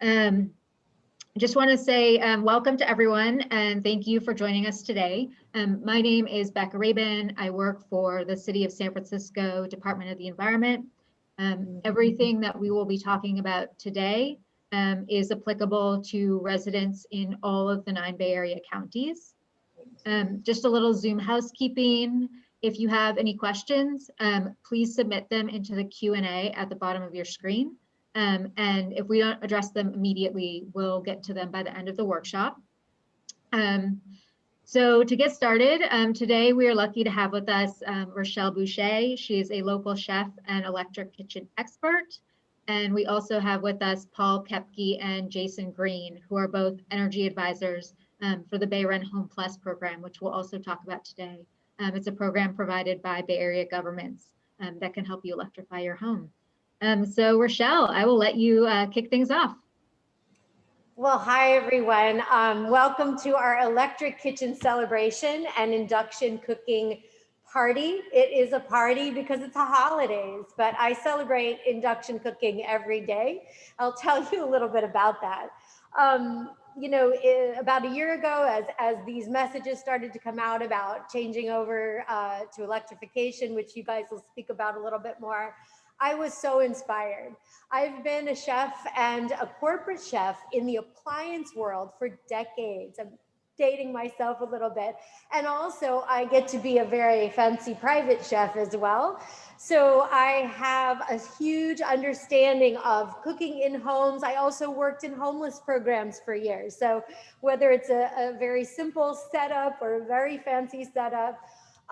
Um, just want to say welcome to everyone and thank you for joining us today. My name is Becca Rabin. I work for the City of San Francisco Department of the Environment. Everything that we will be talking about today is applicable to residents in all of the 9 Bay Area counties. Just a little Zoom housekeeping. If you have any questions, please submit them into the Q&A at the bottom of your screen. And if we don't address them immediately, we'll get to them by the end of the workshop. So to get started, today we are lucky to have with us Rochelle Boucher. She is a local chef and electric kitchen expert. And we also have with us Paul Kepke and Jason Green, who are both energy advisors for the Bayren Home Plus program, which we'll also talk about today. It's a program provided by Bay Area governments that can help you electrify your home. So Rochelle, I will let you kick things off. Well, hi everyone. Welcome to our electric kitchen celebration and induction cooking party. It is a party because it's a holidays, but I celebrate induction cooking every day. I'll tell you a little bit about that. You know, about a year ago, as these messages started to come out about changing over to electrification, which you guys will speak about a little bit more, I was so inspired. I've been a chef and a corporate chef in the appliance world for decades. I'm dating myself a little bit. And also I get to be a very fancy private chef as well. So I have a huge understanding of cooking in homes. I also worked in homeless programs for years. So whether it's a very simple setup or a very fancy setup,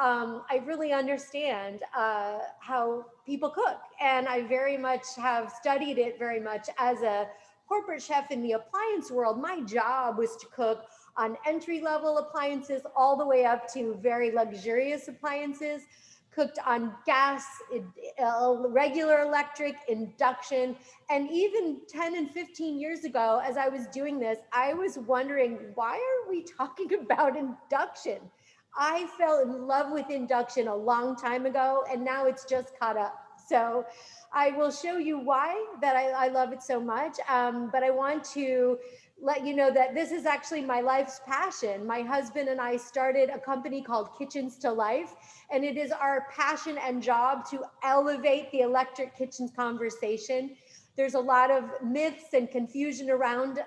I really understand how people cook, and I very much have studied it very much as a corporate chef in the appliance world. My job was to cook on entry-level appliances all the way up to very luxurious appliances, cooked on gas, regular electric, induction, and even 10 and 15 years ago, as I was doing this, I was wondering, why are we talking about induction? I fell in love with induction a long time ago, and now it's just caught up. So I will show you why that I love it so much. But I want to let you know that this is actually my life's passion. My husband and I started a company called Kitchens to Life, and it is our passion and job to elevate the electric kitchen conversation. There's a lot of myths and confusion around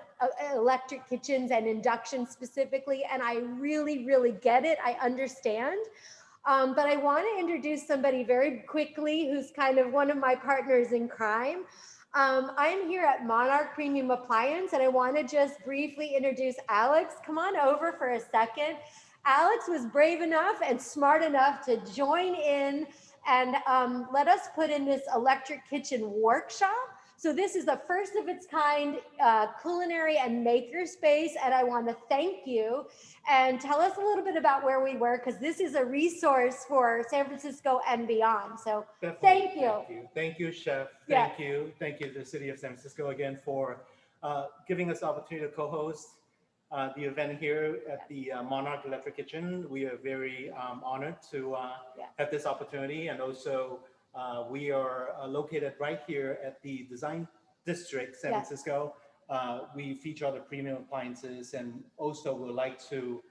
electric kitchens and induction specifically, and I really, really get it. I understand. But I want to introduce somebody very quickly who's kind of one of my partners in crime. I'm here at Monarch Premium Appliance, and I want to just briefly introduce Alex. Come on over for a second. Alex was brave enough and smart enough to join in and let us put in this electric kitchen workshop. So this is the first of its kind culinary and maker space, and I want to thank you and tell us a little bit about where we were, because this is a resource for San Francisco and beyond. So thank you. Thank you, Chef. Yeah. Thank you to the City of San Francisco again for giving us the opportunity to co-host the event here at the Monarch Electric Kitchen. We are very honored to have this opportunity, and also we are located right here at the Design District, San Francisco. We feature all the premium appliances, and also would like to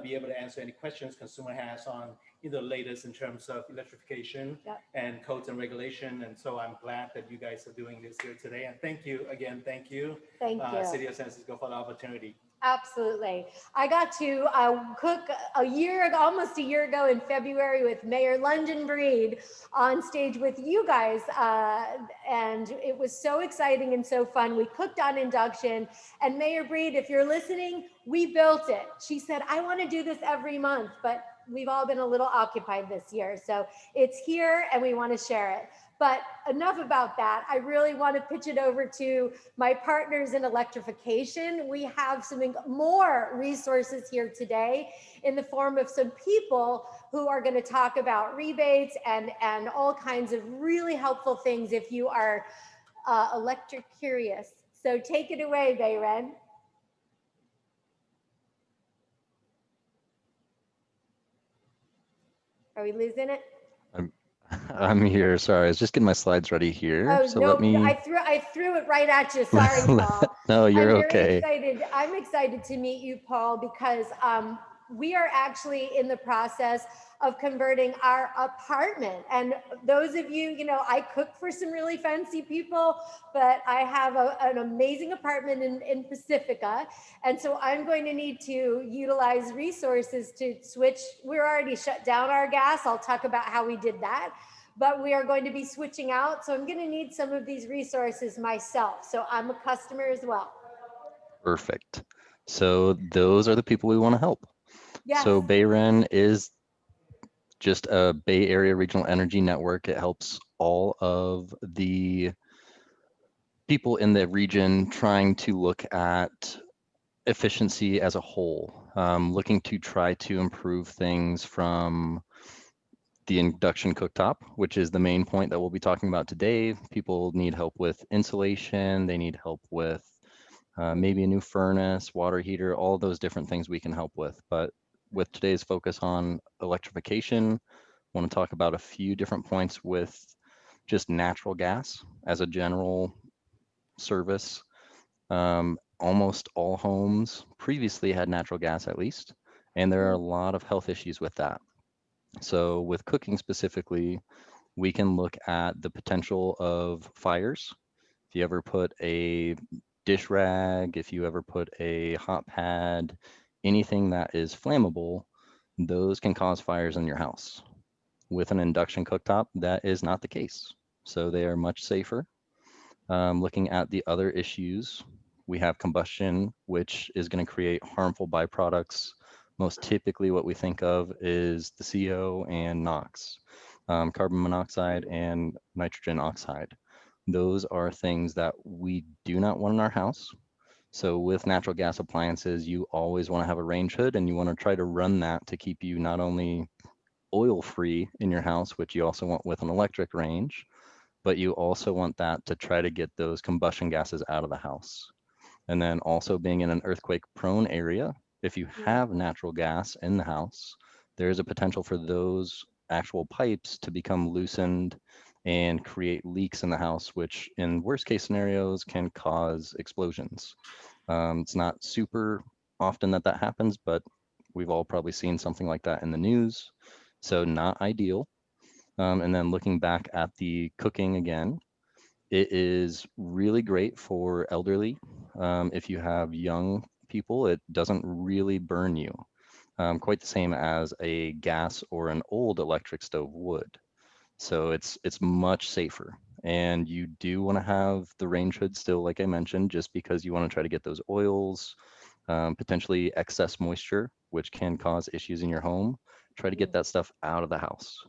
be able to answer any questions consumer has on the latest in terms of electrification and codes and regulation. And so I'm glad that you guys are doing this here today. And thank you again. Thank you. Thank you. City of San Francisco for the opportunity. Absolutely. I got to cook almost a year ago in February with Mayor London Breed on stage with you guys. And it was so exciting and so fun. We cooked on induction, and Mayor Breed, if you're listening, we built it. She said, I want to do this every month, but we've all been a little occupied this year. So it's here and we want to share it. But enough about that. I really want to pitch it over to my partners in electrification. We have some more resources here today in the form of some people who are going to talk about rebates and all kinds of really helpful things if you are electric curious. So take it away, Bayren. Are we losing it? I'm here. Sorry, I was just getting my slides ready here. Oh, So no, let me. I threw it right at you. Sorry, Paul. No, you're I'm very okay. excited. I'm excited to meet you, Paul, because we are actually in the process of converting our apartment. And those of you, you know, I cook for some really fancy people, but I have an amazing apartment in Pacifica. And so I'm going to need to utilize resources to switch. We're already shut down our gas. I'll talk about how we did that. But we are going to be switching out. So I'm going to need some of these resources myself. So I'm a customer as well. Perfect. So those are the people we want to help. Yes. So Bayren is just a Bay Area Regional Energy Network. It helps all of the people in the region trying to look at efficiency as a whole, looking to try to improve things from the induction cooktop, which is the main point that we'll be talking about today. People need help with insulation. They need help with maybe a new furnace, water heater, all those different things we can help with. But with today's focus on electrification, I want to talk about a few different points with just natural gas as a general service. Almost all homes previously had natural gas at least, and there are a lot of health issues with that. So with cooking specifically, we can look at the potential of fires. If you ever put a dish rag, if you ever put a hot pad, anything that is flammable, those can cause fires in your house. With an induction cooktop, that is not the case. So they are much safer. Looking at the other issues, we have combustion, which is going to create harmful byproducts. Most typically, what we think of is the CO and NOx, carbon monoxide and nitrogen oxide. Those are things that we do not want in our house. So with natural gas appliances, you always want to have a range hood, and you want to try to run that to keep you not only oil free in your house, which you also want with an electric range, but you also want that to try to get those combustion gases out of the house. And then also being in an earthquake prone area, if you have natural gas in the house, there's a potential for those actual pipes to become loosened and create leaks in the house, which in worst case scenarios can cause explosions. It's not super often that that happens, but we've all probably seen something like that in the news. So not ideal. And then looking back at the cooking again, it is really great for elderly. If you have young people, it doesn't really burn you, quite the same as a gas or an old electric stove would. So it's much safer. And you do want to have the range hood still, like I mentioned, just because you want to try to get those oils, potentially excess moisture, which can cause issues in your home. Try to get that stuff out of the house.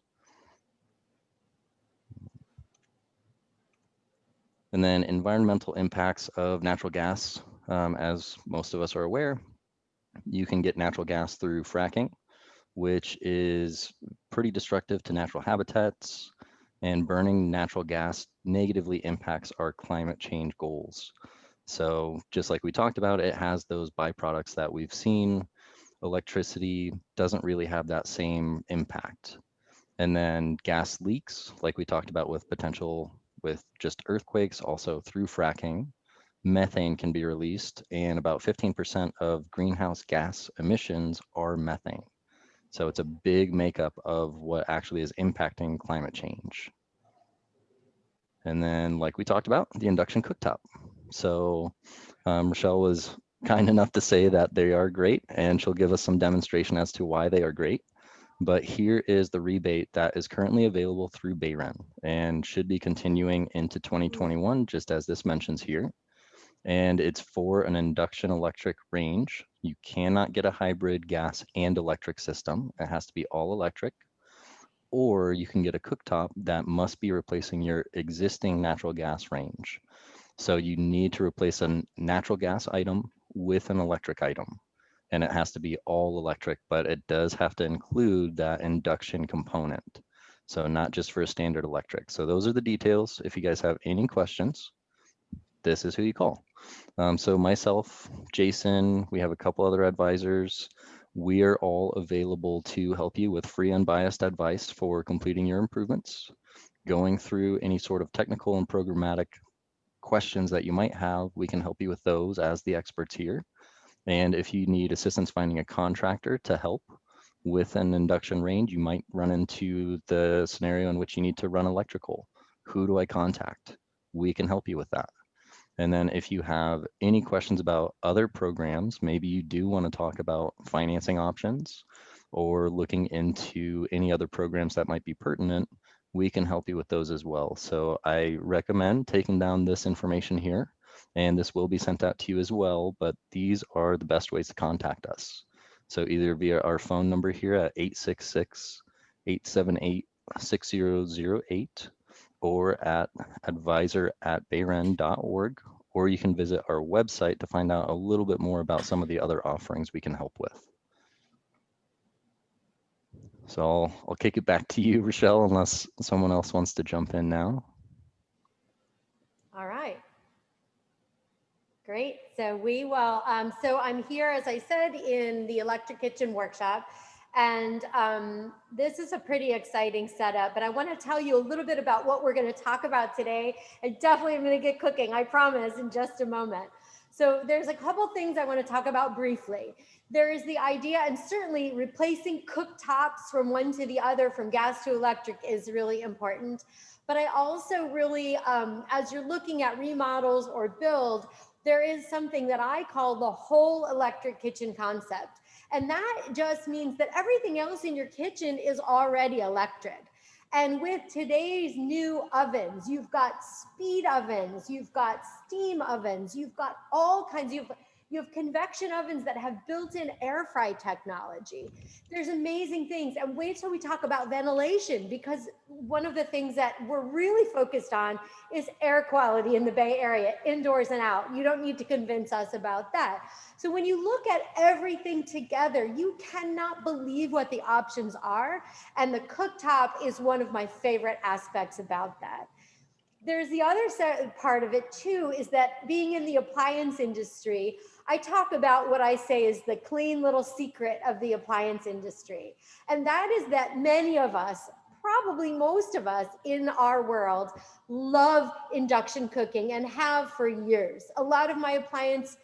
And then environmental impacts of natural gas, as most of us are aware, you can get natural gas through fracking, which is pretty destructive to natural habitats, and burning natural gas negatively impacts our climate change goals. So just like we talked about, it has those byproducts that we've seen. Electricity doesn't really have that same impact. And then gas leaks, like we talked about with potential with just earthquakes, also through fracking, methane can be released, and about 15% of greenhouse gas emissions are methane. So it's a big makeup of what actually is impacting climate change. And then, like we talked about, the induction cooktop. So Rochelle was kind enough to say that they are great, and she'll give us some demonstration as to why they are great. But here is the rebate that is currently available through Bayren and should be continuing into 2021, just as this mentions here. And it's for an induction electric range. You cannot get a hybrid gas and electric system. It has to be all electric. Or you can get a cooktop that must be replacing your existing natural gas range. So you need to replace a natural gas item with an electric item. And it has to be all electric, but it does have to include that induction component. So not just for a standard electric. So those are the details. If you guys have any questions, this is who you call. So myself, Jason, we have a couple other advisors. We are all available to help you with free unbiased advice for completing your improvements, going through any sort of technical and programmatic questions that you might have. We can help you with those as the experts here. And if you need assistance finding a contractor to help with an induction range, you might run into the scenario in which you need to run electrical. Who do I contact? We can help you with that. And then if you have any questions about other programs, maybe you do want to talk about financing options or looking into any other programs that might be pertinent, we can help you with those as well. So I recommend taking down this information here, and this will be sent out to you as well, but these are the best ways to contact us. So either via our phone number here at 866-878-6008, or at advisor@bayren.org, or you can visit our website to find out a little bit more about some of the other offerings we can help with. So I'll kick it back to you, Rochelle, unless someone else wants to jump in now. All right. Great. So we will, so I'm here, as I said, in the electric kitchen workshop. And this is a pretty exciting setup, but I want to tell you a little bit about what we're going to talk about today. I definitely am going to get cooking, I promise, in just a moment. So there's a couple things I want to talk about briefly. There is the idea, and certainly replacing cooktops from one to the other, from gas to electric, is really important. But I also really, as you're looking at remodels or build, there is something that I call the whole electric kitchen concept. And that just means that everything else in your kitchen is already electric. And with today's new ovens, you've got speed ovens, you've got steam ovens, you've got all kinds, you have convection ovens that have built-in air fry technology. There's amazing things. And wait till we talk about ventilation, because one of the things that we're really focused on is air quality in the Bay Area, indoors and out. You don't need to convince us about that. So when you look at everything together, you cannot believe what the options are. And the cooktop is one of my favorite aspects about that. There's the other part of it too, is that being in the appliance industry, I talk about what I say is the clean little secret of the appliance industry. And that is that many of us, probably most of us in our world, love induction cooking and have for years. A lot of my appliance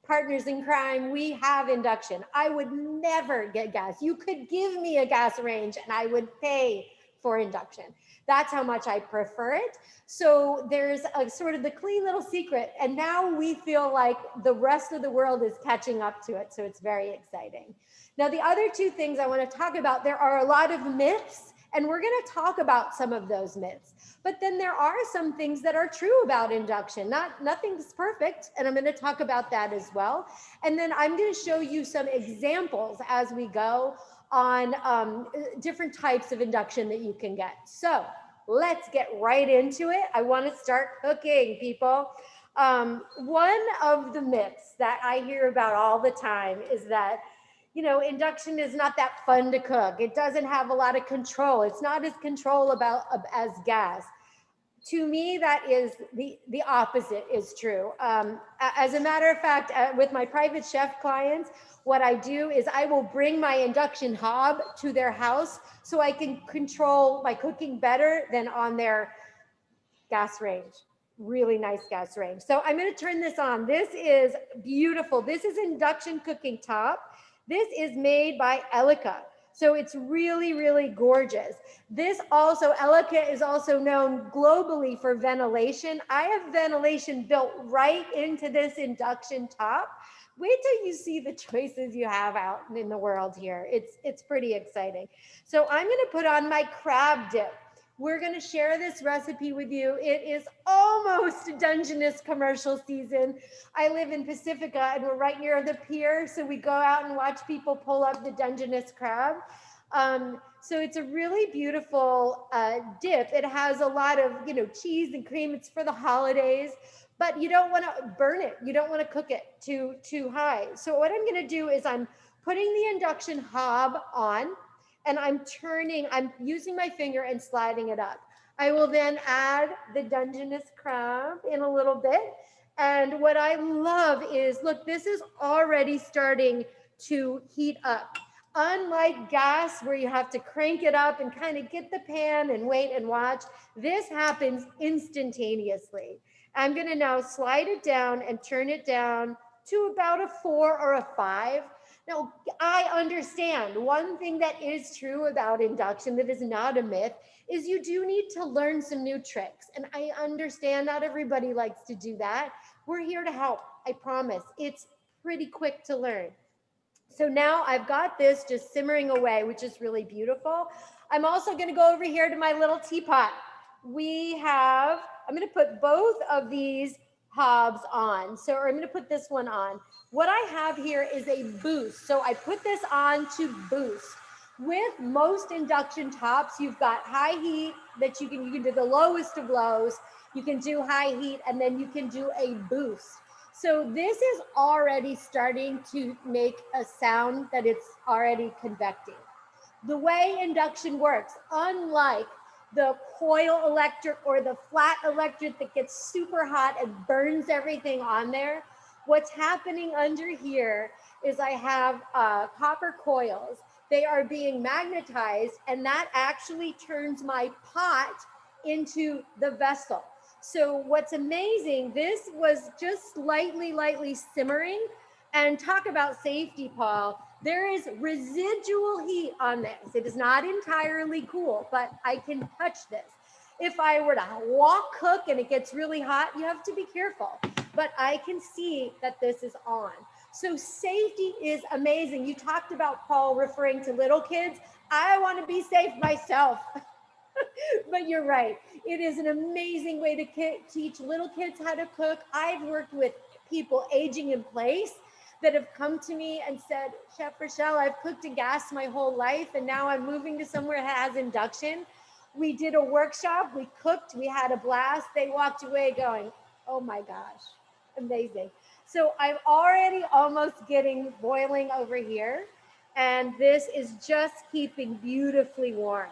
partners in crime, we have induction. I would never get gas. You could give me a gas range and I would pay for induction. That's how much I prefer it. So there's a sort of the clean little secret. And now we feel like the rest of the world is catching up to it. So it's very exciting. Now, the other two things I want to talk about, there are a lot of myths, and we're going to talk about some of those myths. But then there are some things that are true about induction. Nothing's perfect, and I'm going to talk about that as well. And then I'm going to show you some examples as we go on different types of induction that you can get. So let's get right into it. I want to start cooking, people. One of the myths that I hear about all the time is that, you know, induction is not that fun to cook. It doesn't have a lot of control. It's not as controllable as gas. To me, that is the opposite is true. As a matter of fact, with my private chef clients, what I do is I will bring my induction hob to their house so I can control my cooking better than on their gas range. Really nice gas range. So I'm going to turn this on. This is beautiful. This is induction cooking top. This is made by Elica. So it's really, really gorgeous. This also, Elica is also known globally for ventilation. I have ventilation built right into this induction top. Wait till you see the choices you have out in the world here. It's pretty exciting. So I'm going to put on my crab dip. We're going to share this recipe with you. It is almost Dungeness commercial season. I live in Pacifica and we're right near the pier. So we go out and watch people pull up the Dungeness crab. So it's a really beautiful dip. It has a lot of, you know, cheese and cream. It's for the holidays, but you don't want to burn it. You don't want to cook it too high. So what I'm going to do is I'm putting the induction hob on, and I'm using my finger and sliding it up. I will then add the Dungeness crab in a little bit. And what I love is, look, this is already starting to heat up. Unlike gas, where you have to crank it up and kind of get the pan and wait and watch, this happens instantaneously. I'm gonna now slide it down and turn it down to about a 4 or a 5. Now, I understand one thing that is true about induction that is not a myth is you do need to learn some new tricks. And I understand not everybody likes to do that. We're here to help, I promise. It's pretty quick to learn. So now I've got this just simmering away, which is really beautiful. I'm also gonna go over here to my little teapot. I'm gonna put both of these hobs on. So I'm gonna put this one on. What I have here is a boost. So I put this on to boost. With most induction tops, you've got high heat that you can do the lowest of lows, you can do high heat, and then you can do a boost. So this is already starting to make a sound that it's already convecting. The way induction works, unlike the coil electric or the flat electric that gets super hot and burns everything on there, what's happening under here is I have copper coils. They are being magnetized, and that actually turns my pot into the vessel. So what's amazing, this was just lightly simmering. And talk about safety, Paul. There is residual heat on this. It is not entirely cool, but I can touch this. If I were to wok cook and it gets really hot, you have to be careful. But I can see that this is on. So safety is amazing. You talked about, Paul, referring to little kids. I want to be safe myself. But you're right. It is an amazing way to teach little kids how to cook. I've worked with people aging in place that have come to me and said, Chef Rochelle, I've cooked in gas my whole life, and now I'm moving to somewhere that has induction. We did a workshop, we cooked, we had a blast. They walked away going, oh my gosh, amazing. So I'm already almost getting boiling over here, and this is just keeping beautifully warm.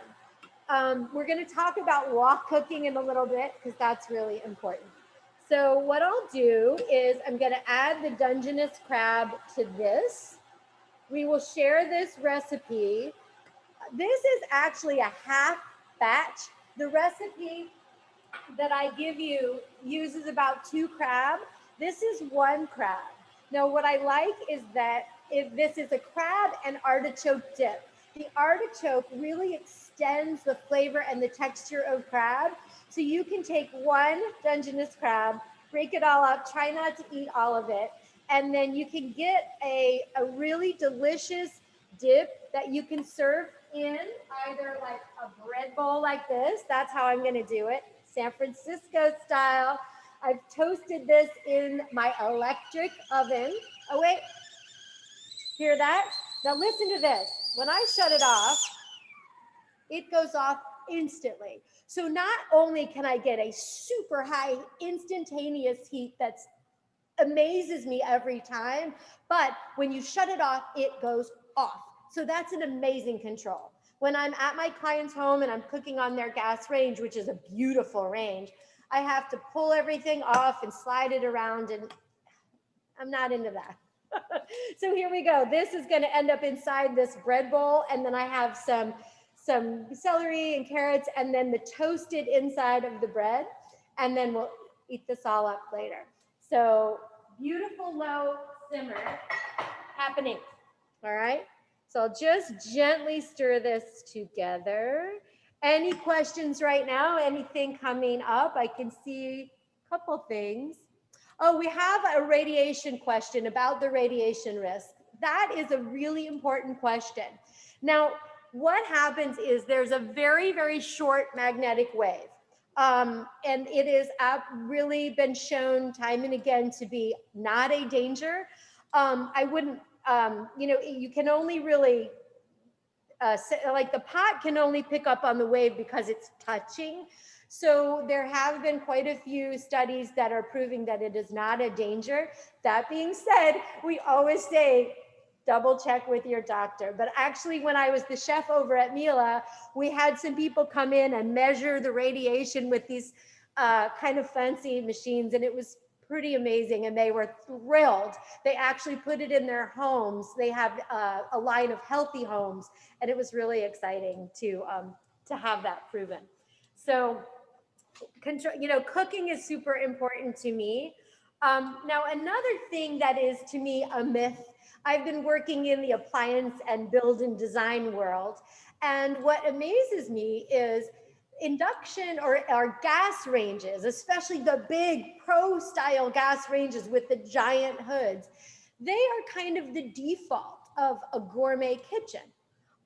We're going to talk about wok cooking in a little bit because that's really important. So what I'll do is I'm going to add the Dungeness crab to this. We will share this recipe. This is actually a half batch. The recipe that I give you uses about 2 crab. This is 1 crab. Now what I like is that if this is a crab and artichoke dip. The artichoke really extends the flavor and the texture of crab. So you can take 1 Dungeness crab, break it all up, try not to eat all of it, and then you can get a really delicious dip that you can serve in either like a bread bowl like this. That's how I'm gonna do it, San Francisco style. I've toasted this in my electric oven. Oh wait, hear that? Now listen to this. When I shut it off, it goes off instantly. So not only can I get a super high instantaneous heat that amazes me every time, but when you shut it off, it goes off. So that's an amazing control. When I'm at my client's home and I'm cooking on their gas range, which is a beautiful range, I have to pull everything off and slide it around, and I'm not into that. So here we go. This is going to end up inside this bread bowl, and then I have some celery and carrots, and then the toasted inside of the bread, and then we'll eat this all up later. So beautiful low simmer happening. All right. So I'll just gently stir this together. Any questions right now? Anything coming up? I can see a couple things. Oh, we have a radiation question about the radiation risk. That is a really important question. Now, what happens is there's a very, very short magnetic wave. And it is really been shown time and again to be not a danger. I wouldn't, you can only really, like the pot can only pick up on the wave because it's touching. So there have been quite a few studies that are proving that it is not a danger. That being said, we always say, double check with your doctor. But actually, when I was the chef over at Mila, we had some people come in and measure the radiation with these kind of fancy machines, and it was pretty amazing, and they were thrilled. They actually put it in their homes. They have a line of healthy homes, and it was really exciting to have that proven. So, cooking is super important to me. Now, another thing that is to me a myth, I've been working in the appliance and build and design world. And what amazes me is induction or gas ranges, especially the big pro style gas ranges with the giant hoods, they are kind of the default of a gourmet kitchen.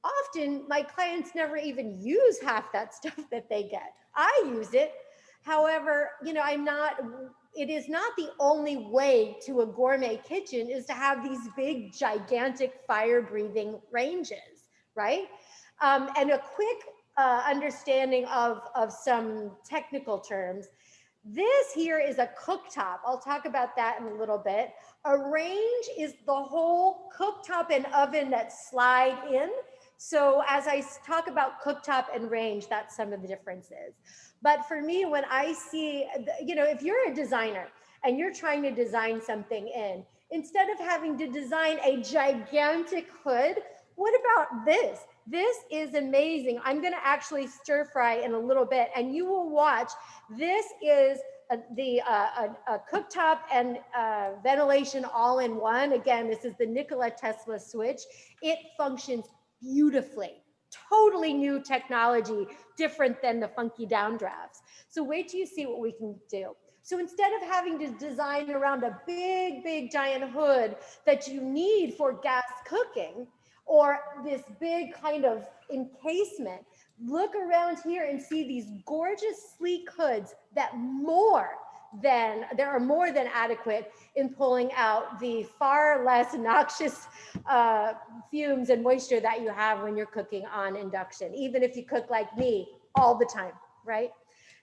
Often my clients never even use half that stuff that they get. I use it. However, it is not the only way to a gourmet kitchen is to have these big, gigantic fire breathing ranges, right? And a quick understanding of some technical terms. This here is a cooktop. I'll talk about that in a little bit. A range is the whole cooktop and oven that slide in. So as I talk about cooktop and range, that's some of the differences. But for me, when I see, if you're a designer and you're trying to design something in, instead of having to design a gigantic hood, what about this? This is amazing. I'm going to actually stir fry in a little bit, and you will watch. This is a cooktop and ventilation all in one. Again, this is the Nikola Tesla switch. It functions beautifully. Totally new technology, different than the funky downdrafts. So wait till you see what we can do. So instead of having to design around a big, big giant hood that you need for gas cooking, or this big kind of encasement, look around here and see these gorgeous sleek hoods that are more than adequate in pulling out the far less noxious fumes and moisture that you have when you're cooking on induction, even if you cook like me all the time, right?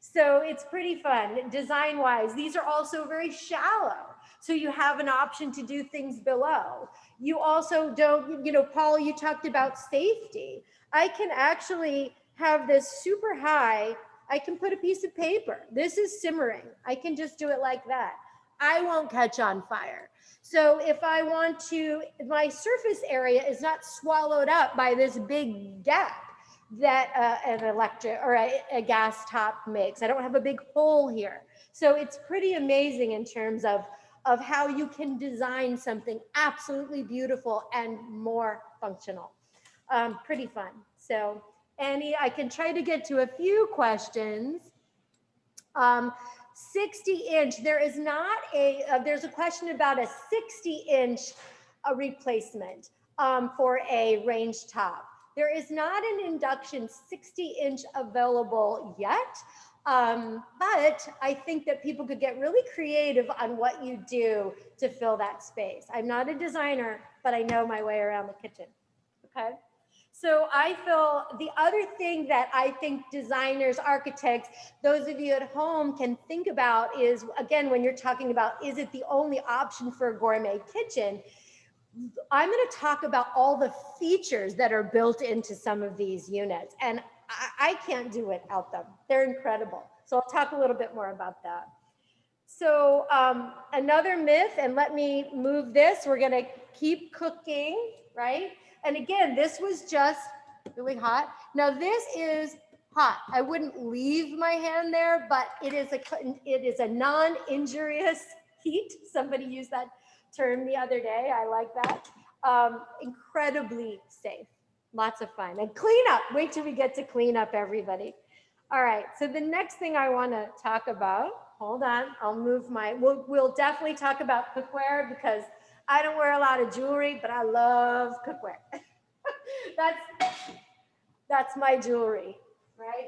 So it's pretty fun. Design-wise, these are also very shallow. So you have an option to do things below. You also don't, Paul, you talked about safety. I can actually have this super high. I can put a piece of paper. This is simmering. I can just do it like that. I won't catch on fire. So if I want to, my surface area is not swallowed up by this big gap that an electric or a gas top makes. I don't have a big hole here. So it's pretty amazing in terms of how you can design something absolutely beautiful and more functional. Pretty fun. So Annie, I can try to get to a few questions. 60-inch, there is not there's a question about a 60-inch replacement for a range top. There is not an induction 60-inch available yet, but I think that people could get really creative on what you do to fill that space. I'm not a designer, but I know my way around the kitchen, okay? So I feel the other thing that I think designers, architects, those of you at home can think about is, again, when you're talking about, is it the only option for a gourmet kitchen? I'm going to talk about all the features that are built into some of these units, and I can't do without them. They're incredible. So I'll talk a little bit more about that. So another myth, and let me move this. We're going to keep cooking, right? And again, this was just really hot. Now this is hot. I wouldn't leave my hand there, but it is a non-injurious heat. Somebody used that term the other day. I like that. Incredibly safe. Lots of fun. And clean up. Wait till we get to clean up, everybody. All right. So the next thing I want to talk about, hold on. I'll move my, we'll definitely talk about cookware because I don't wear a lot of jewelry, but I love cookware. That's my jewelry, right?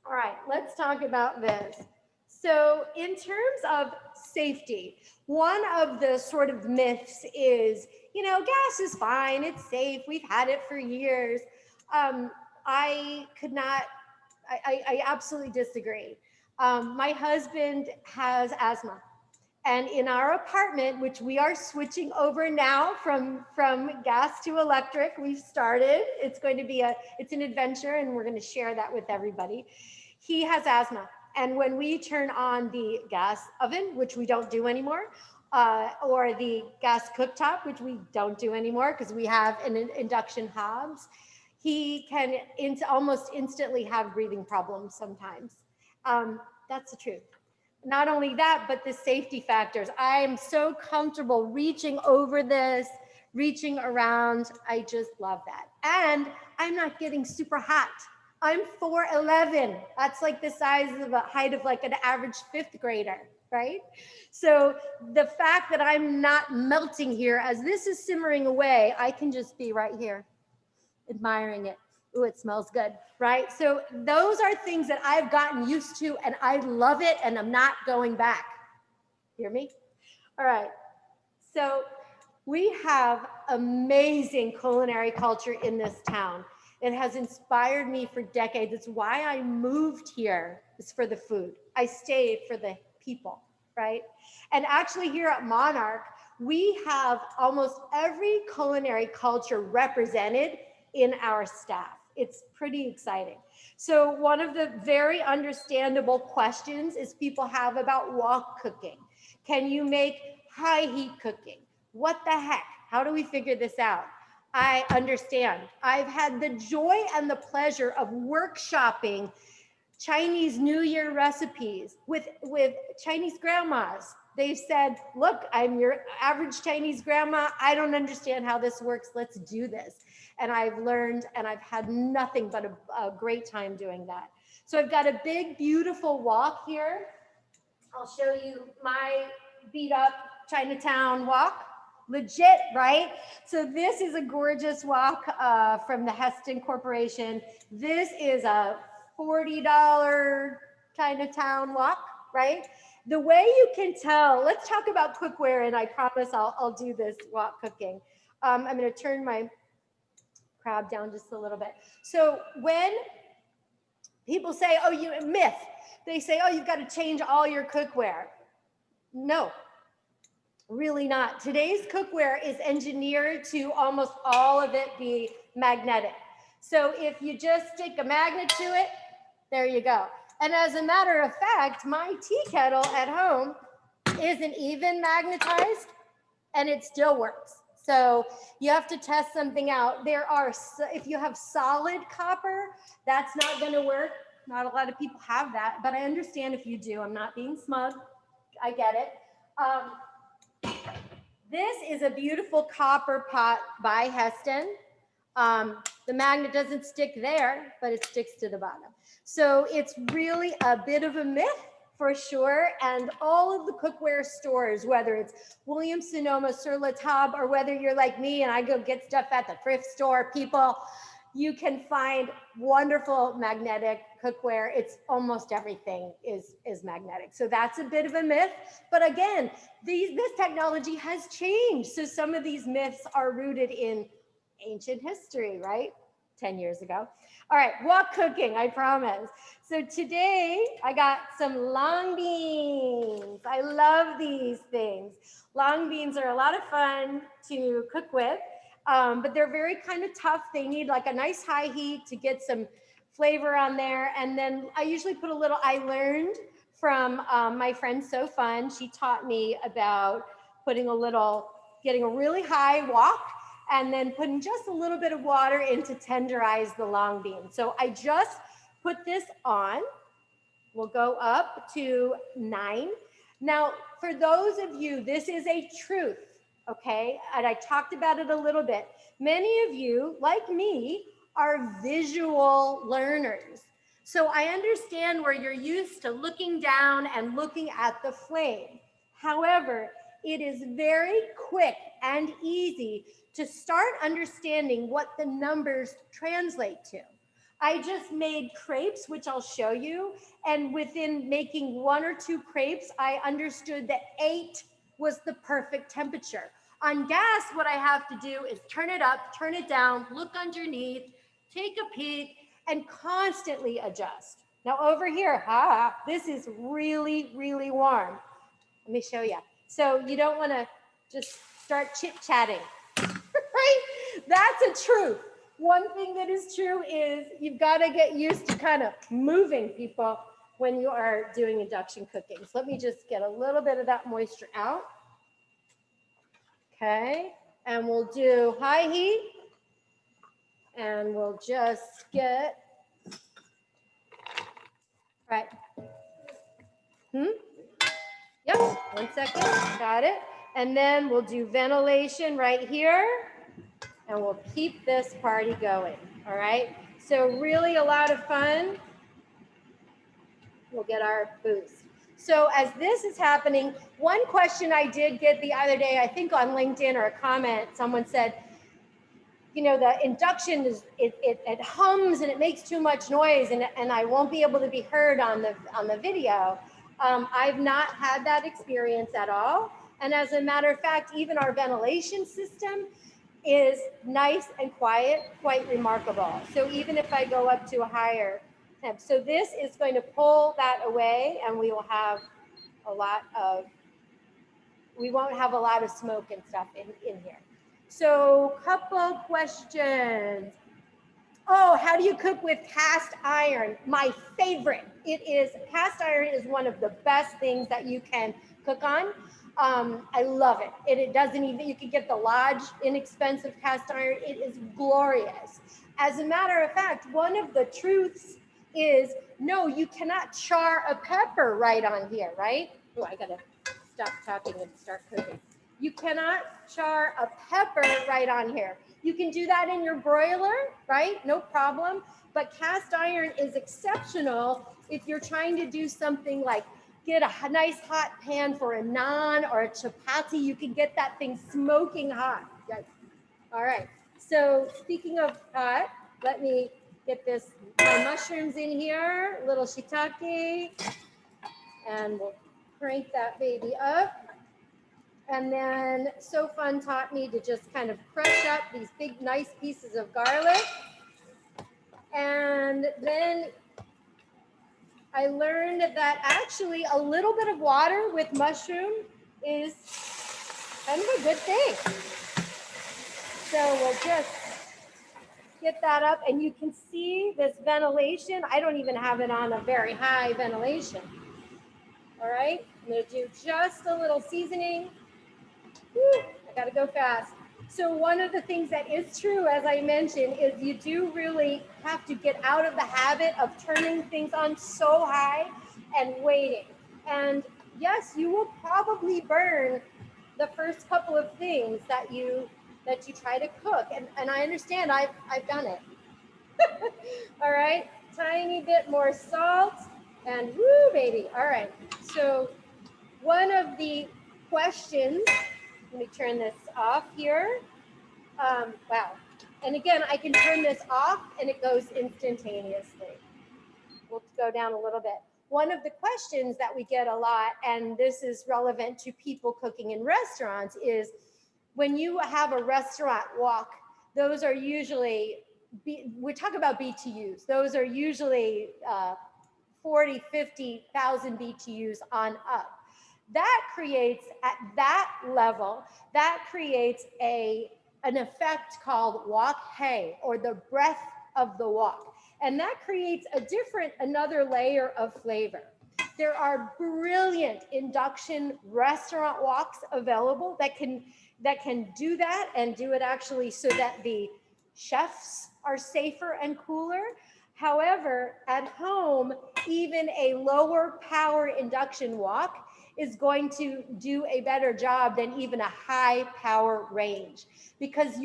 All right, let's talk about this. So in terms of safety, one of the sort of myths is, gas is fine, it's safe, we've had it for years. I absolutely disagree. My husband has asthma. And in our apartment, which we are switching over now from gas to electric, we've started. It's going to be it's an adventure, and we're going to share that with everybody. He has asthma, And when we turn on the gas oven, which we don't do anymore, or the gas cooktop, which we don't do anymore because we have an induction hobs, he can almost instantly have breathing problems sometimes. That's the truth. Not only that, but the safety factors. I'm so comfortable reaching over this, reaching around. I just love that. And I'm not getting super hot. I'm 4'11". That's like the size of a height of like an average 5th grader, right? So the fact that I'm not melting here as this is simmering away, I can just be right here admiring it. Ooh, it smells good, right? So those are things that I've gotten used to and I love it and I'm not going back. Hear me? All right. So we have amazing culinary culture in this town. It has inspired me for decades. It's why I moved here, is for the food. I stayed for the people, right? And actually here at Monarch, we have almost every culinary culture represented in our staff. It's pretty exciting. So one of the very understandable questions is people have about wok cooking. Can you make high heat cooking? What the heck? How do we figure this out? I understand. I've had the joy and the pleasure of workshopping Chinese New Year recipes with Chinese grandmas. They've said, look, I'm your average Chinese grandma. I don't understand how this works. Let's do this. And I've learned and I've had nothing but a great time doing that. So I've got a big, beautiful wok here. I'll show you my beat up Chinatown wok. Legit, right? So this is a gorgeous wok from the Heston Corporation. This is a $40 Chinatown wok, right? The way you can tell, let's talk about cookware, and I promise I'll do this wok cooking. I'm going to turn my crab down just a little bit. So when people say, oh, myth, they say, oh, you've got to change all your cookware. No, really not. Today's cookware is engineered to almost all of it be magnetic. So if you just stick a magnet to it, there you go. And as a matter of fact, my tea kettle at home isn't even magnetized and it still works. So you have to test something out. If you have solid copper, that's not going to work. Not a lot of people have that, but I understand if you do. I'm not being smug. I get it. This is a beautiful copper pot by Heston. The magnet doesn't stick there, but it sticks to the bottom. So it's really a bit of a myth for sure. And all of the cookware stores, whether it's Williams Sonoma, Sur La Table, or whether you're like me and I go get stuff at the thrift store, people, you can find wonderful magnetic cookware. It's almost everything is magnetic. So that's a bit of a myth. But again, this technology has changed. So some of these myths are rooted in ancient history, right? 10 years ago. All right, wok cooking, I promise. So today I got some long beans. I love these things. Long beans are a lot of fun to cook with, but they're very kind of tough. They need like a nice high heat to get some flavor on there. And then I usually put I learned from my friend So Fun. She taught me about getting a really high wok and then putting just a little bit of water in to tenderize the long bean. So I just put this on. We'll go up to 9. Now, for those of you, this is a truth, okay? And I talked about it a little bit. Many of you, like me, are visual learners. So I understand where you're used to looking down and looking at the flame. However, it is very quick and easy to start understanding what the numbers translate to. I just made crepes, which I'll show you. And within making 1 or 2 crepes, I understood that 8 was the perfect temperature. On gas, what I have to do is turn it up, turn it down, look underneath, take a peek, and constantly adjust. Now over here, this is really, really warm. Let me show you. So you don't want to just start chit-chatting, right? That's a truth. One thing that is true is you've got to get used to kind of moving, people. when you are doing induction cooking. So let me just get a little bit of that moisture out. Okay, and we'll do high heat, and we'll just get, right. Yep, 1 second, got it. And then we'll do ventilation right here, and we'll keep this party going, all right? So really a lot of fun. We'll get our boost. So as this is happening, one question I did get the other day, I think on LinkedIn or a comment, someone said, you know, the induction is, it hums and it makes too much noise and I won't be able to be heard on the video. I've not had that experience at all. And as a matter of fact, even our ventilation system is nice and quiet, quite remarkable. So even if I go up to a higher temp, so this is going to pull that away and we will have a lot of, we won't have a lot of smoke and stuff in here. So couple questions. Oh, how do you cook with cast iron? My favorite. Cast iron is one of the best things that you can cook on. I love it. It doesn't even, you can get the Lodge inexpensive cast iron. It is glorious. As a matter of fact, one of the truths is, no, you cannot char a pepper right on here, right? Oh, I gotta stop talking and start cooking. You cannot char a pepper right on here. You can do that in your broiler, right? No problem. But cast iron is exceptional if you're trying to do something like get a nice hot pan for a naan or a chapati. You can get that thing smoking hot. Yes. All right. So speaking of hot, let me get my mushrooms in here, a little shiitake, and we'll crank that baby up. And then So Fun taught me to just kind of crush up these big, nice pieces of garlic. And then I learned that actually a little bit of water with mushroom is kind of a good thing. So we'll just get that up and you can see this ventilation. I don't even have it on a very high ventilation. All right, I'm gonna do just a little seasoning. Woo, I gotta go fast. So one of the things that is true, as I mentioned, is you do really have to get out of the habit of turning things on so high and waiting. And yes, you will probably burn the first couple of things that you try to cook. And I understand, I've done it. All right, tiny bit more salt and woo, baby. All right, so one of the questions, let me turn this off here. Wow. And again, I can turn this off and it goes instantaneously. We'll go down a little bit. One of the questions that we get a lot, and this is relevant to people cooking in restaurants, is when you have a restaurant wok, those are usually, we talk about BTUs, those are usually 40, 50,000 BTUs on up. That creates, at that level, that creates an effect called wok hay, or the breath of the wok. And that creates another layer of flavor. There are brilliant induction restaurant woks available that can do that and do it actually so that the chefs are safer and cooler. However, at home, even a lower power induction wok is going to do a better job than even a high power range. Because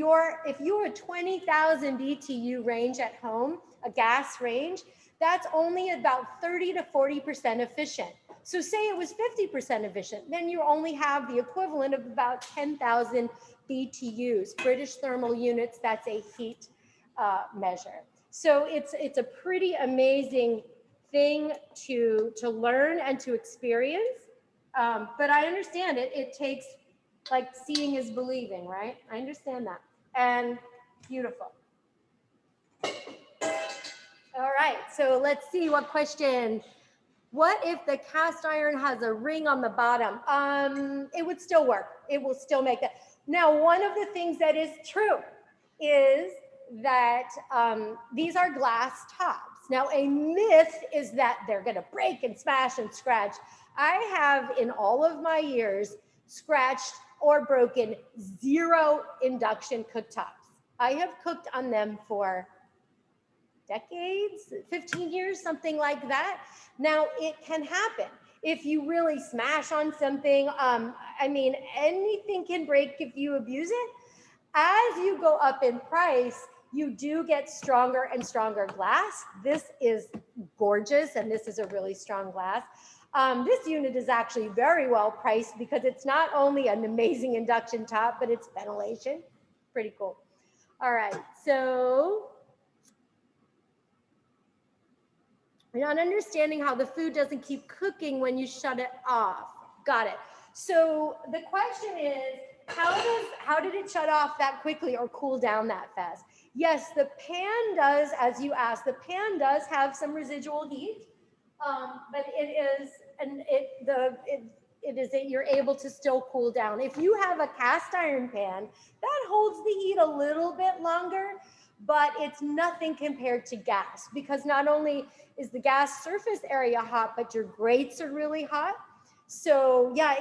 if you're a 20,000 BTU range at home, a gas range, that's only about 30 to 40% efficient. So say it was 50% efficient, then you only have the equivalent of about 10,000 BTUs, British thermal units. That's a heat measure. So it's a pretty amazing thing to learn and to experience. But I understand it takes, like, seeing is believing, right? I understand that. And beautiful. All right, so let's see what question. What if the cast iron has a ring on the bottom? It would still work. It will still make that. Now, one of the things that is true is that these are glass tops. Now, a myth is that they're gonna break and smash and scratch. I have, in all of my years, scratched or broken 0 induction cooktops. I have cooked on them for decades, 15 years, something like that. Now, it can happen. If you really smash on something, I mean, anything can break if you abuse it. As you go up in price, you do get stronger and stronger glass. This is gorgeous, and this is a really strong glass. This unit is actually very well priced because it's not only an amazing induction top, but it's ventilation. Pretty cool. All right, so you're not understanding how the food doesn't keep cooking when you shut it off. Got it. So the question is, how did it shut off that quickly or cool down that fast? Yes, the pan does, as you asked, the pan does have some residual heat, but you're able to still cool down. If you have a cast iron pan, that holds the heat a little bit longer, but it's nothing compared to gas, because not only is the gas surface area hot, but your grates are really hot. So yeah,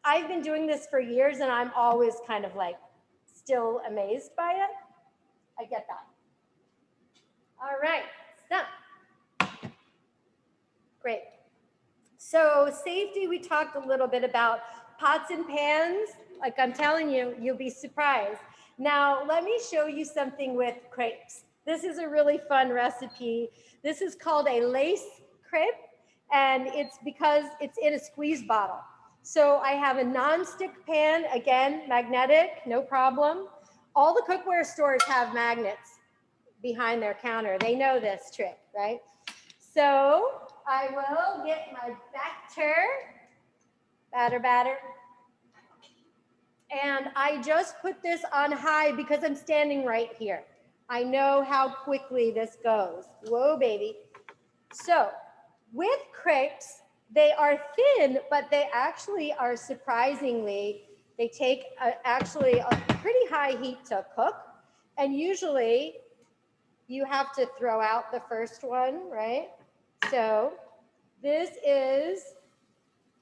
I've been doing this for years, and I'm always kind of like still amazed by it. I get that. All right, so great. So safety, we talked a little bit about. Pots and pans, like I'm telling you, you'll be surprised. Now, let me show you something with crepes. This is a really fun recipe. This is called a lace crepe, and it's because it's in a squeeze bottle. So I have a non-stick pan, again, magnetic, no problem. All the cookware stores have magnets behind their counter. They know this trick, right? So I will get my batter. And I just put this on high because I'm standing right here. I know how quickly this goes. Whoa, baby. So with crepes, they are thin, but they actually are surprisingly, they take actually a pretty high heat to cook. And usually you have to throw out the first one, right? So this is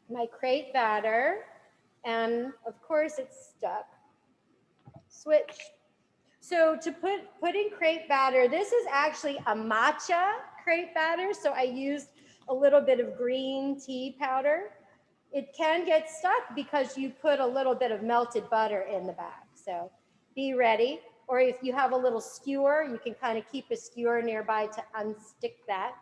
my crepe batter. And of course it's stuck. Switch. So to put in crepe batter, this is actually a matcha crepe batter. So I used a little bit of green tea powder. It can get stuck because you put a little bit of melted butter in the bag. So be ready. Or if you have a little skewer, you can kind of keep a skewer nearby to unstick that.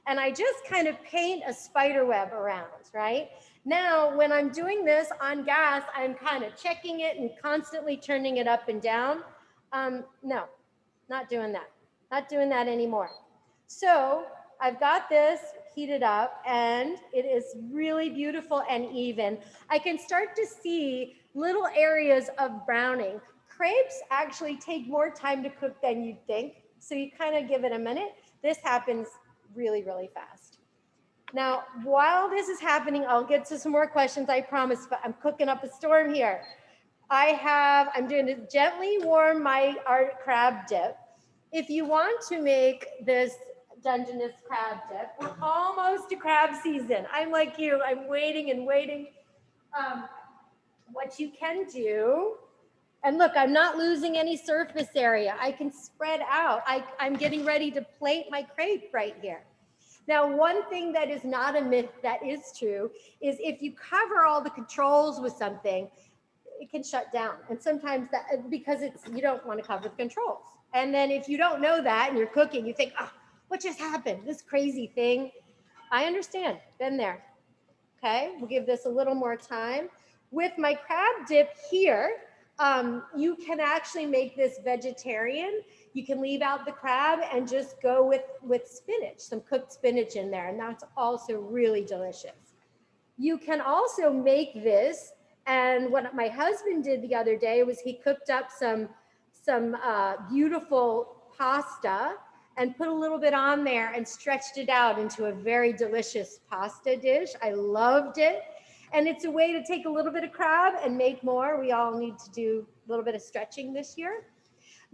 And I just kind of paint a spider web around, right? Now, when I'm doing this on gas, I'm kind of checking it and constantly turning it up and down. No, not doing that. Not doing that anymore. So I've got this heated up, and it is really beautiful and even. I can start to see little areas of browning. Crepes actually take more time to cook than you'd think. So you kind of give it a minute. This happens really, really fast. Now, while this is happening, I'll get to some more questions, I promise, but I'm cooking up a storm here. I'm doing to gently warm my art crab dip. If you want to make this Dungeness crab dip, we're almost to crab season. I'm like you, I'm waiting and waiting. What you can do, and look, I'm not losing any surface area. I can spread out. I'm getting ready to plate my crepe right here. Now, one thing that is not a myth that is true is if you cover all the controls with something, it can shut down. And sometimes that, because you don't want to cover the controls. And then if you don't know that and you're cooking, you think, oh, what just happened? This crazy thing. I understand, been there. Okay, we'll give this a little more time. With my crab dip here, you can actually make this vegetarian. You can leave out the crab and just go with spinach, some cooked spinach in there, and that's also really delicious. You can also make this, and what my husband did the other day was he cooked up some beautiful pasta and put a little bit on there and stretched it out into a very delicious pasta dish. I loved it. And it's a way to take a little bit of crab and make more. We all need to do a little bit of stretching this year.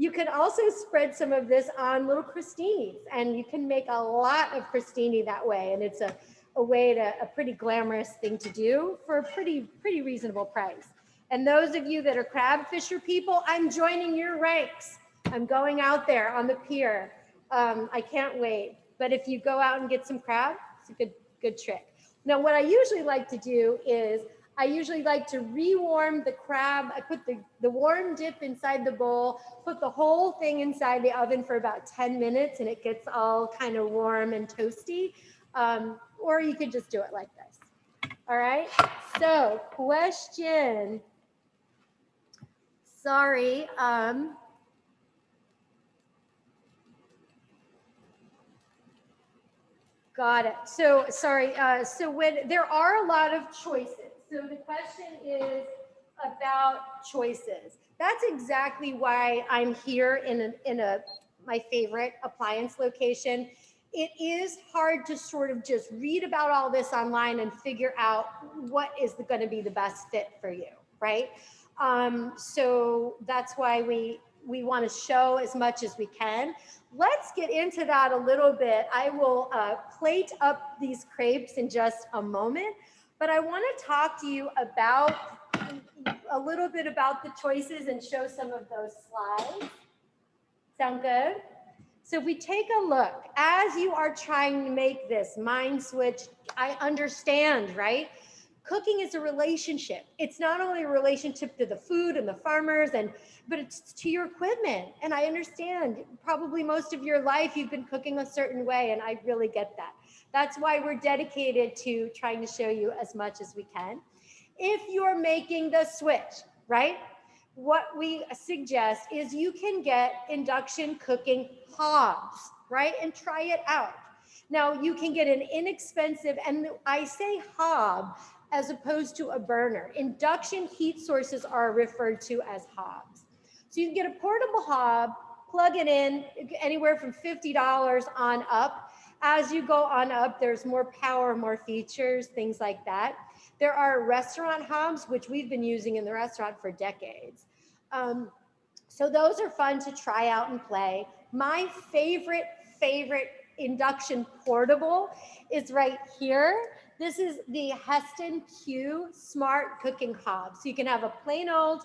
You can also spread some of this on little crostinis, and you can make a lot of crostini that way. And it's a pretty glamorous thing to do for a pretty reasonable price. And those of you that are crab fisher people, I'm joining your ranks. I'm going out there on the pier. I can't wait. But if you go out and get some crab, it's a good trick. Now, what I usually like to do is I usually like to rewarm the crab. I put the warm dip inside the bowl, put the whole thing inside the oven for about 10 minutes, and it gets all kind of warm and toasty. Or you could just do it like this. All right. So question. Sorry. Got it. So sorry. So when there are a lot of choices. So the question is about choices. That's exactly why I'm here in my favorite appliance location. It is hard to sort of just read about all this online and figure out what is going to be the best fit for you, right? So that's why we want to show as much as we can. Let's get into that a little bit. I will plate up these crepes in just a moment, but I want to talk to you about a little bit about the choices and show some of those slides. Sound good? So if we take a look, as you are trying to make this mind switch, I understand, right? Cooking is a relationship. It's not only a relationship to the food and the farmers, but it's to your equipment. And I understand probably most of your life you've been cooking a certain way, and I really get that. That's why we're dedicated to trying to show you as much as we can. If you're making the switch, right? What we suggest is you can get induction cooking hobs, right? And try it out. Now you can get an inexpensive, and I say hob as opposed to a burner. Induction heat sources are referred to as hobs. So you can get a portable hob, plug it in, anywhere from $50 on up. As you go on up, there's more power, more features, things like that. There are restaurant hobs, which we've been using in the restaurant for decades. So those are fun to try out and play. My favorite induction portable is right here. This is the Heston Q Smart Cooking Hob. So you can have a plain old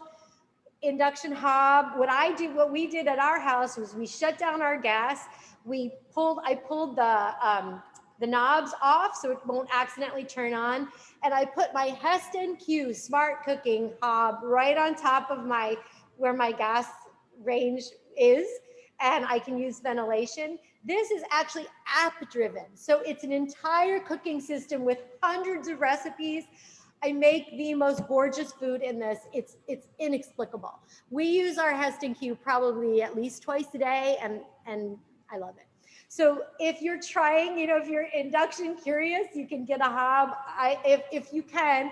induction hob. What we did at our house was we shut down our gas. I pulled the knobs off so it won't accidentally turn on. And I put my Heston Q Smart Cooking Hob right on top of where my gas range is, and I can use ventilation. This is actually app driven. So it's an entire cooking system with hundreds of recipes. I make the most gorgeous food in this. It's inexplicable. We use our Heston Q probably at least twice a day, and I love it. So if you're trying, if you're induction curious, you can get a hob. If you can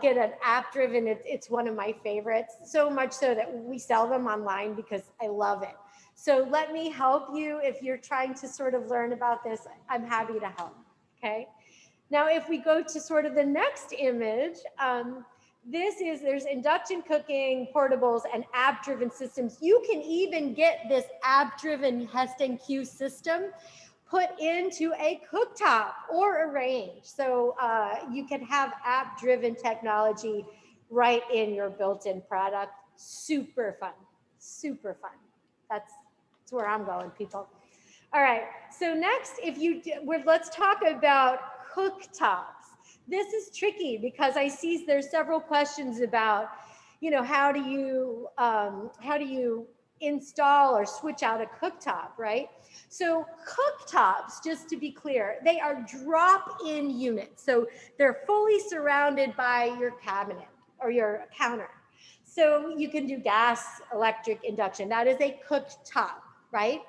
get an app driven, it's one of my favorites, so much so that we sell them online because I love it. So let me help you. If you're trying to sort of learn about this, I'm happy to help, okay? Now, if we go to sort of the next image, there's induction cooking portables and app-driven systems. You can even get this app-driven Heston Q system put into a cooktop or a range. So you can have app-driven technology right in your built-in product. Super fun, super fun. That's where I'm going, people. All right, so next, let's talk about cooktops. This is tricky because I see there's several questions about, how do you install or switch out a cooktop, right? So cooktops, just to be clear, they are drop-in units. So they're fully surrounded by your cabinet or your counter. So you can do gas, electric, induction. That is a cooktop, right?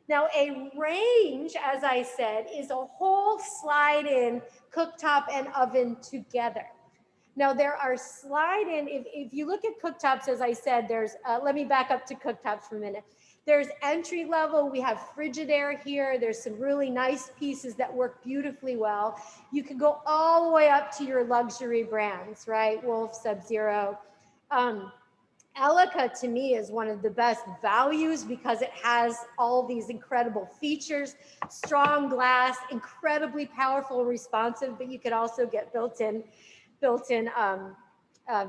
Now a range, as I said, is a whole slide-in cooktop and oven together. Now there are slide-in, if you look at cooktops, as I said, let me back up to cooktops for a minute. There's entry level, we have Frigidaire here. There's some really nice pieces that work beautifully well. You can go all the way up to your luxury brands, right? Wolf, Sub-Zero. Elica to me is one of the best values because it has all these incredible features, strong glass, incredibly powerful, responsive, but you could also get built-in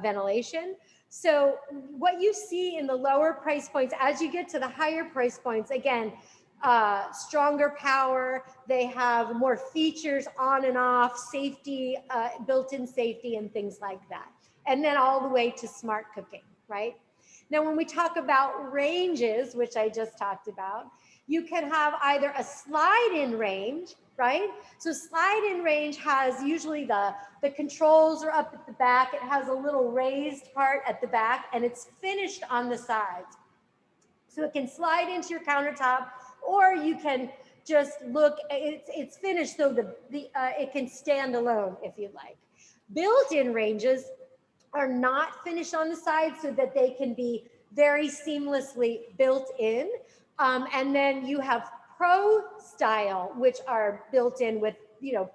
ventilation. So what you see in the lower price points, as you get to the higher price points, again, stronger power, they have more features on and off, safety, built-in safety and things like that. And then all the way to smart cooking, right? Now, when we talk about ranges, which I just talked about, you can have either a slide-in range, right? So slide-in range has usually the controls are up at the back. It has a little raised part at the back and it's finished on the sides. So it can slide into your countertop, or you can just look, it's finished so it can stand alone if you'd like. Built-in ranges are not finished on the side so that they can be very seamlessly built in. And then you have Pro style, which are built in with,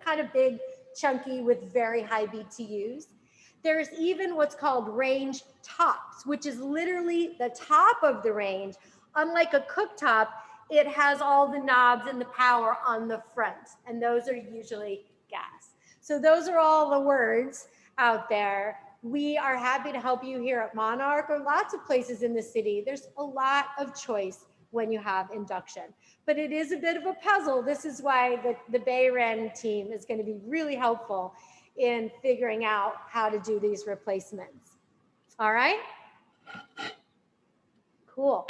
kind of big, chunky with very high BTUs. There's even what's called range tops, which is literally the top of the range. Unlike a cooktop, it has all the knobs and the power on the front, and those are usually gas. So those are all the words out there. We are happy to help you here at Monarch or lots of places in the city. There's a lot of choice when you have induction, but it is a bit of a puzzle. This is why the Bayren team is going to be really helpful in figuring out how to do these replacements. All right? Cool.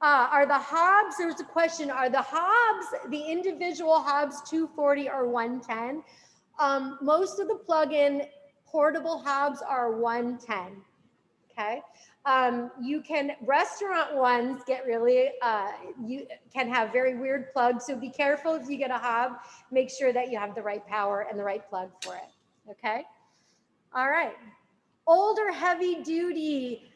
Are the hobs, there's a question, are the hobs, the individual hobs 240 or 110? Most of the plug-in portable hobs are 110, okay? Restaurant ones get really, you can have very weird plugs, so be careful if you get a hob, make sure that you have the right power and the right plug for it, okay? All right, older heavy duty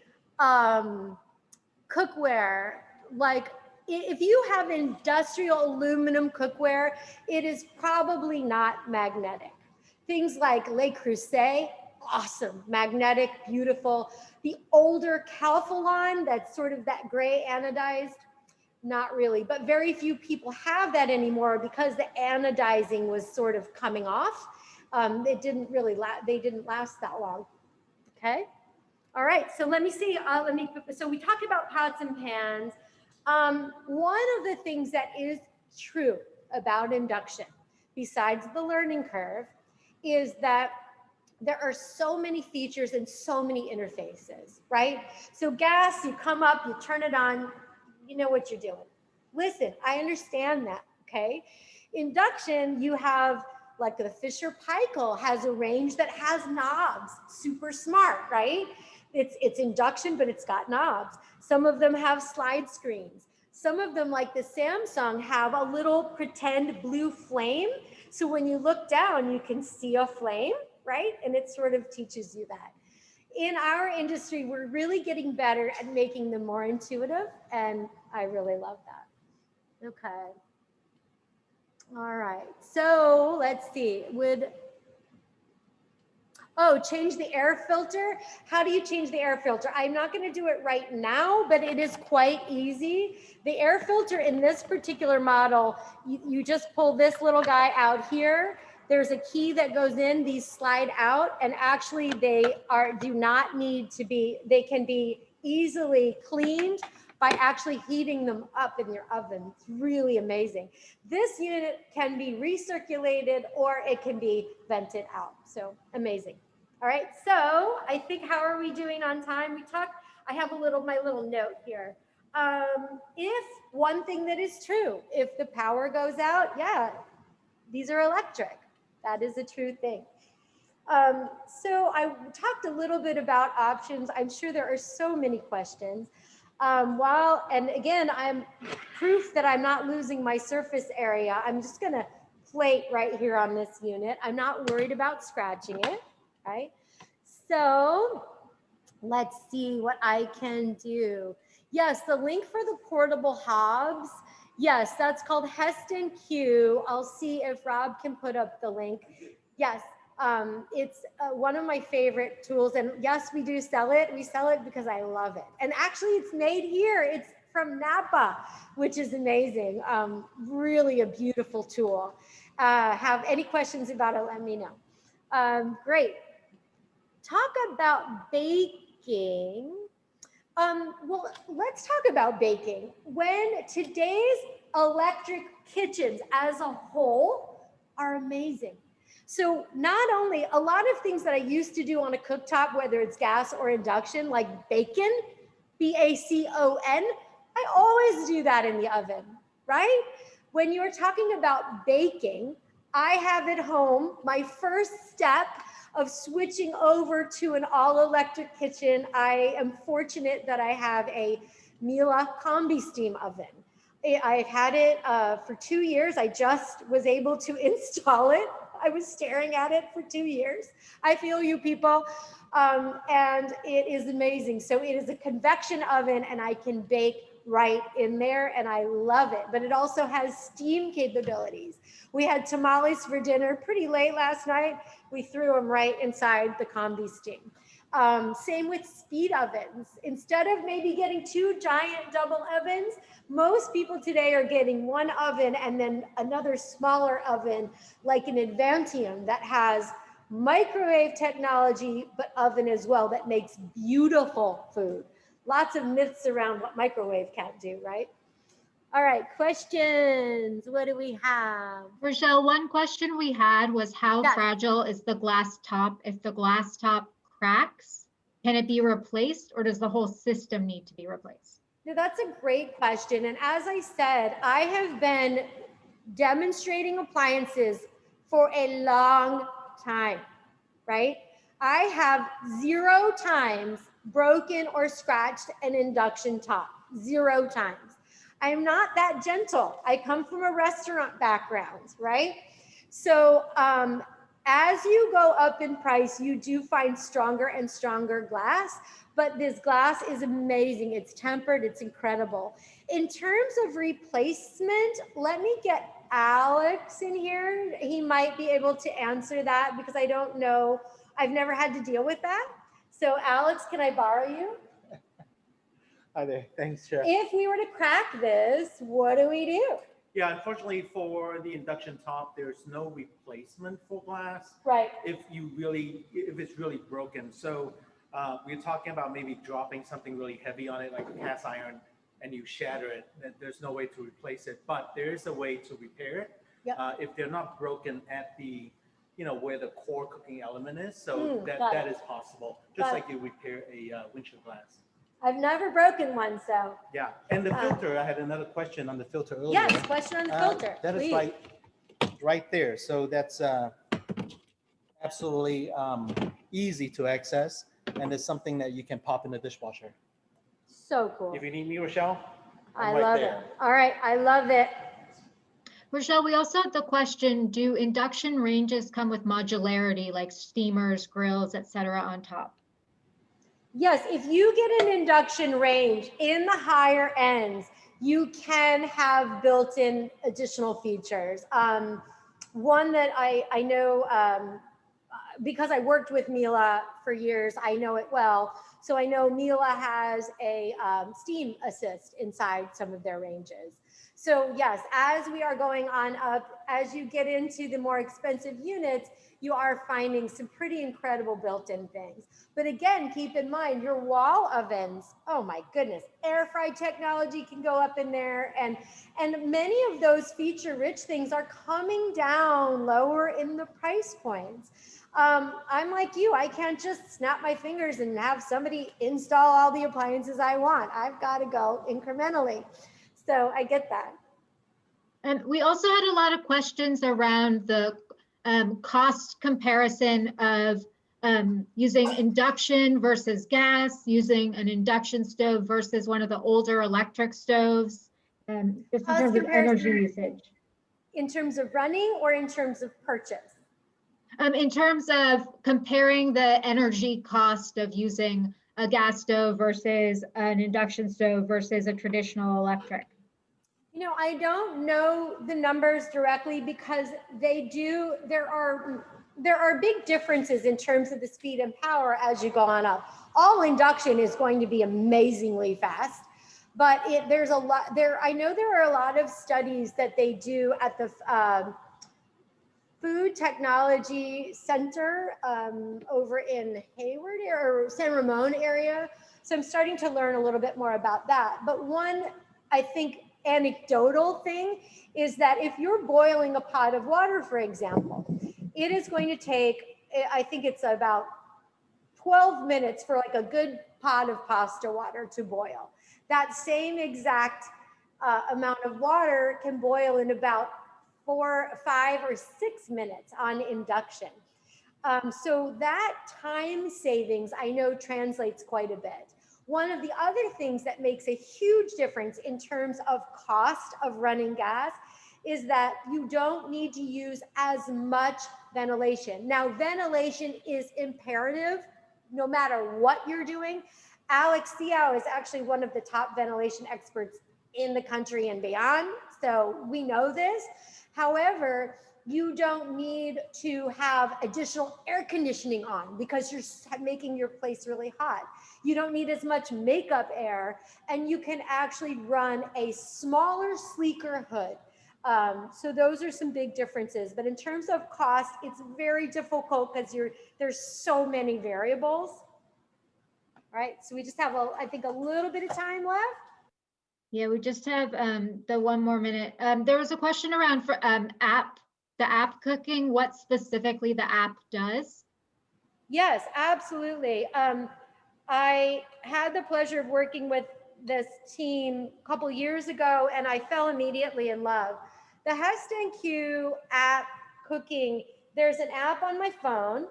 cookware, like if you have industrial aluminum cookware, it is probably not magnetic. Things like Le Creuset, awesome, magnetic, beautiful. The older Calphalon, that's sort of that gray anodized, not really, but very few people have that anymore because the anodizing was sort of coming off. It didn't really they didn't last that long, okay? All right, so let me see, so we talked about pots and pans. One of the things that is true about induction, besides the learning curve, is that there are so many features and so many interfaces, right? So gas, you come up, you turn it on, you know what you're doing. Listen, I understand that, okay? Induction, you have, like the Fisher-Paykel has a range that has knobs, super smart, right? It's induction, but it's got knobs. Some of them have slide screens. Some of them, like the Samsung, have a little pretend blue flame. So when you look down, you can see a flame, right? And it sort of teaches you that. In our industry, we're really getting better at making them more intuitive, and I really love that. Okay. All right, so let's see, change the air filter. How do you change the air filter? I'm not going to do it right now, but it is quite easy. The air filter in this particular model, you just pull this little guy out here. There's a key that goes in, these slide out, and actually they do not need to be, they can be easily cleaned by actually heating them up in your oven. It's really amazing. This unit can be recirculated or it can be vented out. So amazing. All right, so I think, how are we doing on time? I have my little note here. If one thing that is true, if the power goes out, yeah, these are electric. That is a true thing. So I talked a little bit about options. I'm sure there are so many questions. And again, I'm proof that I'm not losing my surface area. I'm just gonna plate right here on this unit. I'm not worried about scratching it, right? So let's see what I can do. Yes, the link for the portable hobs. Yes, that's called Heston Q. I'll see if Rob can put up the link. Yes, It's one of my favorite tools. And yes, we do sell it. We sell it because I love it. And actually it's made here. It's from Napa, which is amazing. Really a beautiful tool. Have any questions about it, let me know. Great. Talk about baking. Well, let's talk about baking. When today's electric kitchens as a whole are amazing. So not only a lot of things that I used to do on a cooktop, whether it's gas or induction, like bacon, B-A-C-O-N, I always do that in the oven, right? When you're talking about baking, I have at home my first step of switching over to an all-electric kitchen. I am fortunate that I have a Miele combi steam oven. I've had it for 2 years. I just was able to install it. I was staring at it for 2 years. I feel you people. And it is amazing. So it is a convection oven and I can bake right in there and I love it. But it also has steam capabilities. We had tamales for dinner pretty late last night. We threw them right inside the combi steam. Same with speed ovens. Instead of maybe getting 2 giant double ovens, most people today are getting one oven and then another smaller oven like an Advantium that has microwave technology, but oven as well, that makes beautiful food. Lots of myths around what microwave can't do, right? All right, questions. What do we have? Rochelle, one question we had was how fragile is the glass top? If the glass top cracks, can it be replaced or does the whole system need to be replaced? No, that's a great question. And as I said, I have been demonstrating appliances for a long time, right? I have 0 times broken or scratched an induction top, 0 times. I'm not that gentle. I come from a restaurant background, right? So as you go up in price, you do find stronger and stronger glass, but this glass is amazing. It's tempered, it's incredible. In terms of replacement, let me get Alex in here. He might be able to answer that because I don't know. I've never had to deal with that. So Alex, can I borrow you? Hi there. Thanks, Chef. If we were to crack this, what do we do? Yeah, unfortunately for the induction top, there's no replacement for glass. Right. If it's really broken. So we're talking about maybe dropping something really heavy on it, like a cast iron, and you shatter it. There's no way to replace it, but there is a way to repair it. Yep. If they're not broken at the, where the core cooking element is. So that is possible, just like you repair a windshield glass. I've never broken one, so. Yeah, and the filter, I had another question on the filter earlier. Yes, question on the filter. That is right there. So that's absolutely easy to access, and it's something that you can pop in the dishwasher. So cool. If you need me, Rochelle, I love it. All right, I love it. Rochelle, we also had the question, do induction ranges come with modularity like steamers, grills, etc. on top? Yes, if you get an induction range in the higher ends, you can have built-in additional features. One that I know, because I worked with Miele for years, I know it well. So I know Miele has a steam assist inside some of their ranges. So yes, as we are going on up, as you get into the more expensive units, you are finding some pretty incredible built-in things. But again, keep in mind your wall ovens, oh my goodness, air fry technology can go up in there. And many of those feature-rich things are coming down lower in the price points. I'm like you, I can't just snap my fingers and have somebody install all the appliances I want. I've got to go incrementally. So I get that. And we also had a lot of questions around the cost comparison of using induction versus gas, using an induction stove versus one of the older electric stoves, just in terms of energy usage. In terms of running or in terms of purchase? In terms of comparing the energy cost of using a gas stove versus an induction stove versus a traditional electric. I don't know the numbers directly because there are there are big differences in terms of the speed and power as you go on up. All induction is going to be amazingly fast, but there's a lot there. I know there are a lot of studies that they do at the Food Technology Center over in Hayward or San Ramon area. So I'm starting to learn a little bit more about that. But one, I think, anecdotal thing is that if you're boiling a pot of water, for example, it is going to take, I think it's about 12 minutes for like a good pot of pasta water to boil. That same exact amount of water can boil in about 4, 5, or 6 minutes on induction. So that time savings, I know, translates quite a bit. One of the other things that makes a huge difference in terms of cost of running gas is that you don't need to use as much ventilation. Now, ventilation is imperative no matter what you're doing. Alex Seow is actually one of the top ventilation experts in the country and beyond, so we know this. However, you don't need to have additional air conditioning on because you're making your place really hot. You don't need as much makeup air, and you can actually run a smaller, sleeker hood. So those are some big differences. But in terms of cost, it's very difficult because there's so many variables. All right, so we just have, I think, a little bit of time left. Yeah, we just have the 1 more minute. There was a question around for the app cooking, what specifically the app does. Yes, absolutely. I had the pleasure of working with this team a couple years ago, and I fell immediately in love. The Hest & Q app cooking, there's an app on my phone,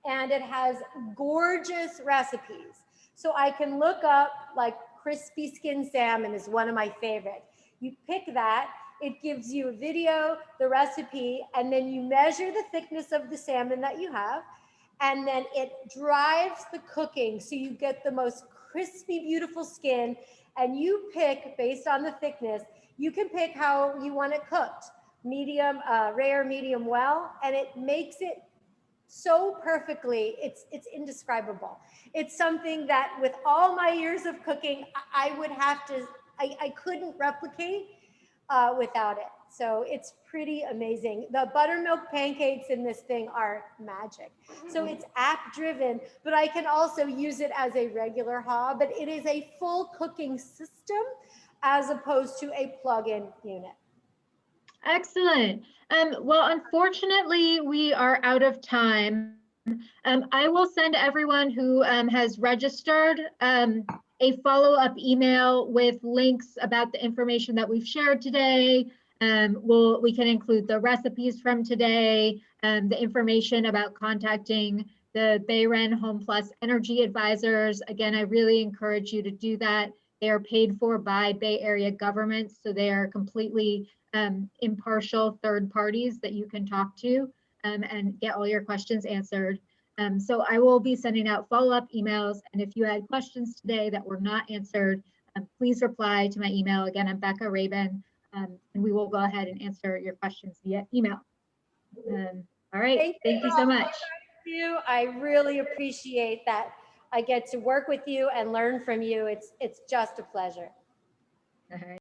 and it has gorgeous recipes. So I can look up, like, crispy skin salmon is one of my favorite. You pick that, it gives you a video, the recipe, and then you measure the thickness of the salmon that you have, and then it drives the cooking so you get the most crispy, beautiful skin, and you pick, based on the thickness, you can pick how you want it cooked, medium, rare, medium well, and it makes it so perfectly, it's indescribable. It's something that with all my years of cooking, I would have to, I couldn't replicate without it. So it's pretty amazing. The buttermilk pancakes in this thing are magic. So it's app driven, but I can also use it as a regular hob, but it is a full cooking system as opposed to a plug-in unit. Excellent. Well, unfortunately, we are out of time. I will send everyone who has registered a follow-up email with links about the information that we've shared today. We can include the recipes from today, the information about contacting the Bayren Home Plus Energy Advisors. Again, I really encourage you to do that. They are paid for by Bay Area governments, so they are completely impartial third parties that you can talk to and get all your questions answered. So I will be sending out follow-up emails, and if you had questions today that were not answered, please reply to my email. Again, I'm Becca Rabin, and we will go ahead and answer your questions via email. All right, thank you so much. I really appreciate that I get to work with you and learn from you. It's just a pleasure. All right.